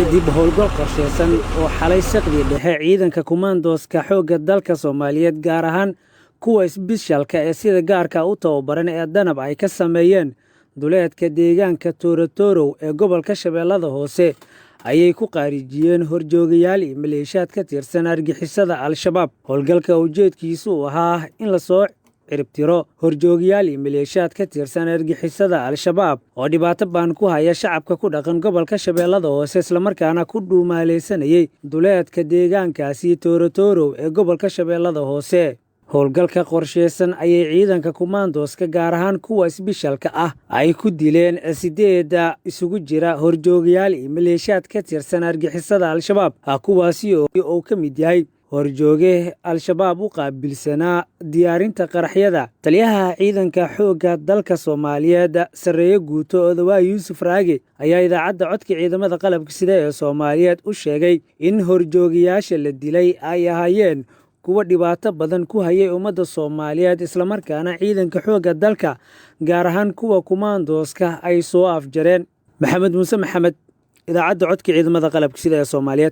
kadib howlgal qorsheysan oo xalay saqdi dhexe ciidanka kumaandooska xoogga dalka Soomaaliyeed gaar ahaan kuwa isbishaalka ee sida gaarka u tababaran ee danab ay ka sameeyeen duleedka deegaanka Toorotorow ee gobolka Shabeellada Hoose ayay ku qaarijiyeen horjoogayaal iyo maleeshiyaad ka tirsan argixisada Al-Shabaab. Howlgalka ujeedkiisu ahaa in la soo ciribtiro horjoogayaal iyo maleeshiyaad ka tirsan argixisada Al-Shabaab oo dhibaato baan ku haya shacabka ku dhaqan gobolka Shabeellada Hoose isla markaana ku dhuumaaleysanayay duleedka deegaankaasi Toorotorow ee gobolka Shabeellada Hoose. howlgalka qorsheysan ayay ciidanka kumaandooska gaar ahaan kuwa isbishaalka ah ay ku dileen 8 isugu jira horjoogayaal iyo maleeshiyaad ka tirsan argixisada Al-Shabaab kuwaasi oo ka mid yahay horjooge Al-Shabaab u qaabilsanaa diyaarinta qaraxyada. Taliyaha ciidanka xoogga dalka Soomaaliyeed Sareeye Guuto Odawa Yuusuf Raage ayaa idaacadda codka ciidamada qalabka sida ee Soomaaliyeed u sheegay in horjoogayaasha la dilay ay ahaayeen kuwa dhibaato badan ku hayay ummadda Soomaaliyeed isla markaana ciidanka xoogga dalka gaar ahaan kuwa kumaandooska ay soo afjareen. Maxamed Muuse Maxamed, idaacadda codka ciidamada qalabka sida ee Soomaaliyeed.